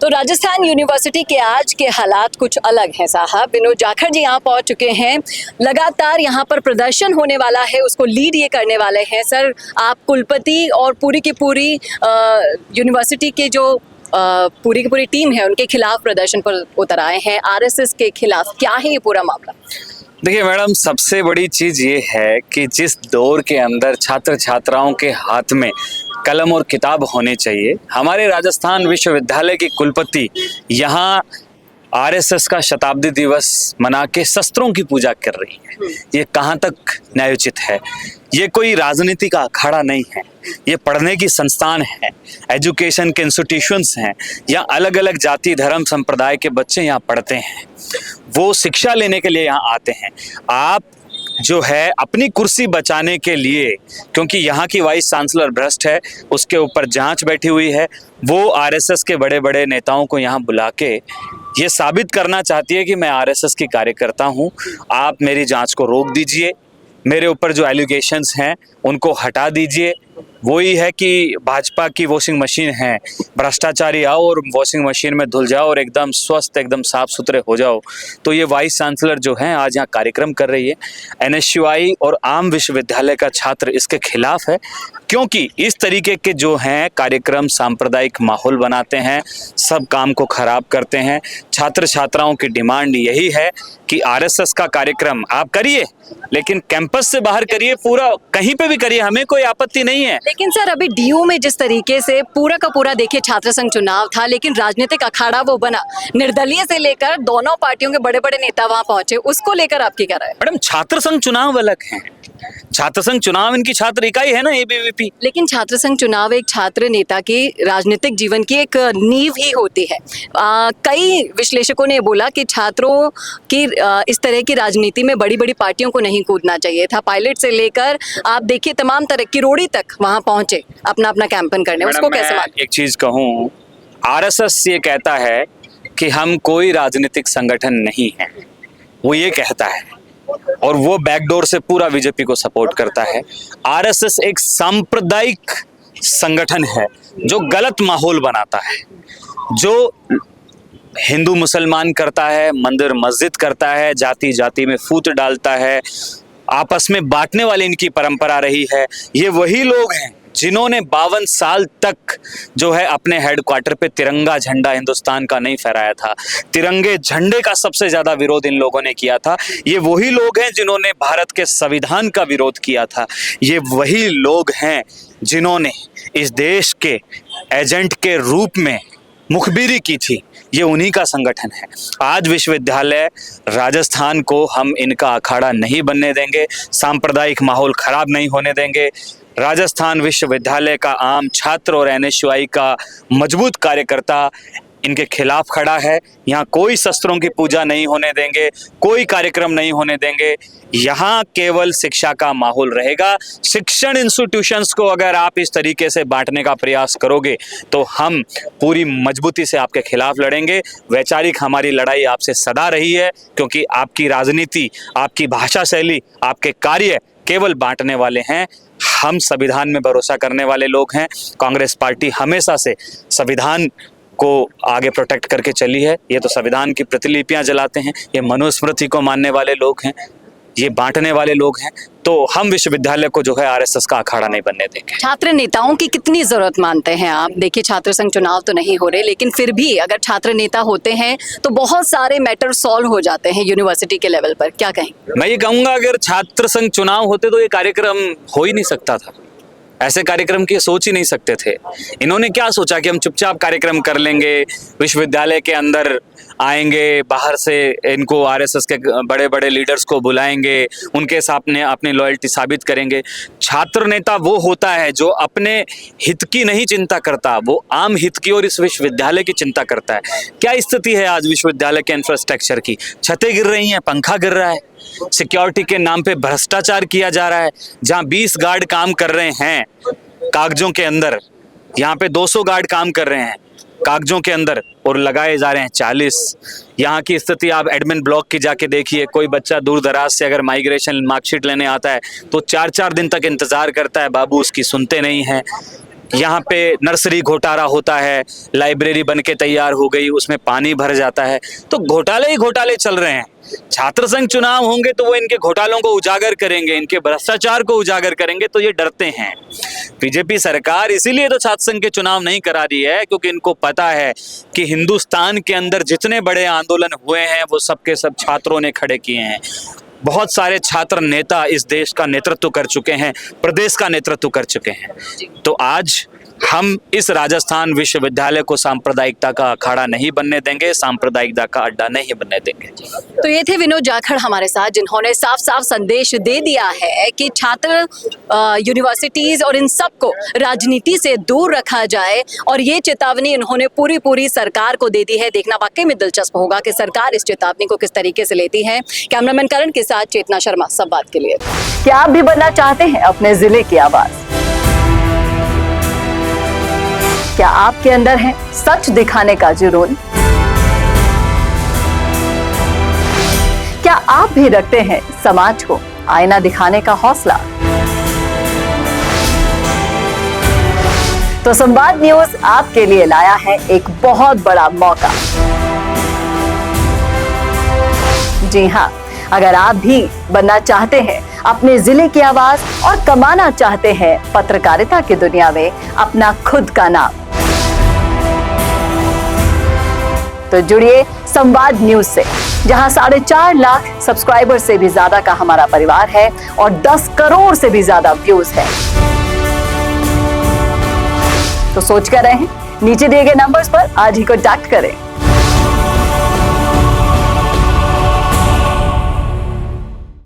तो राजस्थान यूनिवर्सिटी के आज के हालात कुछ अलग हैं साहब। विनोद जाखड़ जी यहाँ पहुँच चुके हैं, लगातार यहाँ पर प्रदर्शन होने वाला है, उसको लीड ये करने वाले हैं। सर, आप कुलपति और पूरी की पूरी यूनिवर्सिटी के जो पूरी की पूरी टीम है उनके खिलाफ प्रदर्शन पर उतर आए हैं, आरएसएस के खिलाफ। क्या है ये पूरा मामला? देखिए मैडम, सबसे बड़ी चीज ये है कि जिस दौर के अंदर छात्र छात्राओं के हाथ में कलम और किताब होने चाहिए, हमारे राजस्थान विश्वविद्यालय की कुलपति यहाँ आरएसएस का शताब्दी दिवस मना के शस्त्रों की पूजा कर रही है। ये कहाँ तक न्यायोचित है? ये कोई राजनीति का अखाड़ा नहीं है, ये पढ़ने की संस्थान है, एजुकेशन के इंस्टीट्यूशंस हैं। यहाँ अलग अलग जाति धर्म संप्रदाय के बच्चे यहाँ पढ़ते हैं, वो शिक्षा लेने के लिए यहाँ आते हैं। आप जो है अपनी कुर्सी बचाने के लिए, क्योंकि यहाँ की वाइस चांसलर भ्रष्ट है, उसके ऊपर जांच बैठी हुई है, वो आरएसएस के बड़े बड़े नेताओं को यहाँ बुला के ये साबित करना चाहती है कि मैं आरएसएस की कार्यकर्ता हूँ, आप मेरी जांच को रोक दीजिए, मेरे ऊपर जो एलिगेशंस हैं उनको हटा दीजिए। वही है कि भाजपा की वॉशिंग मशीन है, भ्रष्टाचारी आओ और वॉशिंग मशीन में धुल जाओ और एकदम स्वस्थ एकदम साफ सुथरे हो जाओ। तो ये वाइस चांसलर जो हैं आज यहाँ कार्यक्रम कर रही है। एनएसयूआई और आम विश्वविद्यालय का छात्र इसके खिलाफ है, क्योंकि इस तरीके के जो हैं कार्यक्रम सांप्रदायिक माहौल बनाते हैं, सब काम को खराब करते हैं। छात्र छात्राओं की डिमांड यही है कि आरएसएस का कार्यक्रम आप करिए, लेकिन कैंपस से बाहर करिए, पूरा कहीं पे भी करिए, हमें कोई आपत्ति नहीं है। लेकिन सर, अभी डीयू में जिस तरीके से पूरा का पूरा देखिए छात्र संघ चुनाव था, लेकिन राजनीतिक अखाड़ा वो बना, निर्दलीय से लेकर दोनों पार्टियों के बड़े बड़े नेता वहां पहुंचे, उसको लेकर आपकी क्या राय है? मैडम, छात्र संघ चुनाव अलग है, छात्र संघ चुनाव इनकी छात्र इकाई है ना, एबीवीपी। लेकिन छात्र संघ चुनाव एक छात्र नेता की राजनीतिक जीवन की एक नींव ही होती है। कई विश्लेषकों ने बोला कि छात्रों की इस तरह की राजनीति में बड़ी बड़ी पार्टियों को नहीं कूदना चाहिए था। पायलट से लेकर आप देखिए तमाम तरह की रोड़ी तक वहां पहुंचे अपना अपना कैंपेन करने। उसको कैसे मानते? एक चीज कहूं, आरएसएस ये कहता है कि हम कोई राजनीतिक संगठन नहीं है, वो ये कहता है, और वो बैकडोर से पूरा बीजेपी को सपोर्ट करता है। आरएसएस एक सांप्रदायिक संगठन है जो गलत माहौल बनाता है, जो हिंदू मुसलमान करता है, मंदिर मस्जिद करता है, जाति जाति में फूट डालता है, आपस में बांटने वाली इनकी परंपरा रही है। ये वही लोग हैं जिन्होंने 52 साल तक जो है अपने हेडक्वार्टर पे तिरंगा झंडा हिंदुस्तान का नहीं फहराया था। तिरंगे झंडे का सबसे ज्यादा विरोध इन लोगों ने किया था। ये वही लोग हैं जिन्होंने भारत के संविधान का विरोध किया था। ये वही लोग हैं जिन्होंने इस देश के एजेंट के रूप में मुखबिरी की थी। ये उन्हीं का संगठन है। आज विश्वविद्यालय राजस्थान को हम इनका अखाड़ा नहीं बनने देंगे, सांप्रदायिक माहौल खराब नहीं होने देंगे। राजस्थान विश्वविद्यालय का आम छात्र और एनएसयूआई का मजबूत कार्यकर्ता इनके खिलाफ खड़ा है। यहाँ कोई शस्त्रों की पूजा नहीं होने देंगे, कोई कार्यक्रम नहीं होने देंगे। यहाँ केवल शिक्षा का माहौल रहेगा। शिक्षण इंस्टीट्यूशंस को अगर आप इस तरीके से बांटने का प्रयास करोगे तो हम पूरी मजबूती से आपके खिलाफ लड़ेंगे। वैचारिक हमारी लड़ाई आपसे सदा रही है, क्योंकि आपकी राजनीति, आपकी भाषा शैली, आपके कार्य केवल बांटने वाले हैं। हम संविधान में भरोसा करने वाले लोग हैं। कांग्रेस पार्टी हमेशा से संविधान को आगे प्रोटेक्ट करके चली है। ये तो संविधान की प्रतिलिपियां जलाते हैं, ये मनुस्मृति को मानने वाले लोग हैं, ये बांटने वाले लोग हैं। तो हम विश्वविद्यालय को जो है आरएसएस का अखाड़ा नहीं बनने देंगे। छात्र नेताओं की कितनी जरूरत मानते हैं आप? देखिए छात्र संघ चुनाव तो नहीं हो रहे, लेकिन फिर भी अगर छात्र नेता होते हैं तो बहुत सारे मैटर सॉल्व हो जाते हैं यूनिवर्सिटी के लेवल पर। क्या कहें? मैं ये कहूंगा, अगर छात्र संघ चुनाव होते तो ये कार्यक्रम हो ही नहीं सकता था। ऐसे कार्यक्रम की सोच ही नहीं सकते थे। इन्होंने क्या सोचा कि हम चुपचाप कार्यक्रम कर लेंगे, विश्वविद्यालय के अंदर आएंगे, बाहर से इनको आरएसएस के बड़े बड़े लीडर्स को बुलाएंगे, उनके सामने अपनी लॉयल्टी साबित करेंगे। छात्र नेता वो होता है जो अपने हित की नहीं चिंता करता, वो आम हित की और इस विश्वविद्यालय की चिंता करता है। क्या स्थिति है आज विश्वविद्यालय के इंफ्रास्ट्रक्चर की? छतें गिर रही हैं, पंखा गिर रहा है, सिक्योरिटी के नाम पे भ्रष्टाचार किया जा रहा है। जहां 20 गार्ड काम कर रहे हैं कागजों के अंदर, यहाँ पे 200 गार्ड काम कर रहे हैं कागजों के अंदर और लगाए जा रहे हैं 40। यहाँ की स्थिति आप एडमिन ब्लॉक की जाके देखिए। कोई बच्चा दूर दराज से अगर माइग्रेशन मार्कशीट लेने आता है तो 4-4 दिन तक इंतजार करता है, बाबू उसकी सुनते नहीं हैं। यहाँ पे नर्सरी घोटाला होता है, लाइब्रेरी बन के तैयार हो गई, उसमें पानी भर जाता है, तो घोटाले ही घोटाले चल रहे हैं। छात्र संघ चुनाव होंगे तो वो इनके घोटालों को उजागर करेंगे, इनके भ्रष्टाचार को उजागर करेंगे, तो ये डरते हैं। बीजेपी सरकार इसीलिए तो छात्र संघ के चुनाव नहीं करा रही है, क्योंकि इनको पता है कि हिंदुस्तान के अंदर जितने बड़े आंदोलन हुए हैं वो सबके सब छात्रों ने खड़े किए हैं। बहुत सारे छात्र नेता इस देश का नेतृत्व कर चुके हैं, प्रदेश का नेतृत्व कर चुके हैं। तो आज हम इस राजस्थान विश्वविद्यालय को सांप्रदायिकता का अखाड़ा नहीं बनने देंगे, सांप्रदायिकता का अड्डा नहीं बनने देंगे। तो ये थे विनोद जाखड़ हमारे साथ, जिन्होंने साफ साफ संदेश दे दिया है कि छात्र यूनिवर्सिटीज और इन सबको राजनीति से दूर रखा जाए, और ये चेतावनी इन्होंने पूरी सरकार को दे दी है। देखना वाकई में दिलचस्प होगा कि सरकार इस चेतावनी को किस तरीके से लेती है। कैमरामैन करण के साथ चेतना शर्मा, संवाद के लिए। क्या आप भी बनना चाहते हैं अपने जिले की आवाज? क्या आपके अंदर है सच दिखाने का जुनून? क्या आप भी रखते हैं समाज को आईना दिखाने का हौसला? तो संवाद न्यूज आपके लिए लाया है एक बहुत बड़ा मौका। जी हाँ, अगर आप भी बनना चाहते हैं अपने जिले की आवाज और कमाना चाहते हैं पत्रकारिता की दुनिया में अपना खुद का नाम, तो जुड़िए संवाद न्यूज से, जहां 4.5 लाख सब्सक्राइबर से भी ज्यादा का हमारा परिवार है और 10 करोड़ से भी ज्यादा व्यूज है। तो सोच कर रहें, नीचे दिए गए नंबर्स पर आज ही कॉन्टैक्ट करें।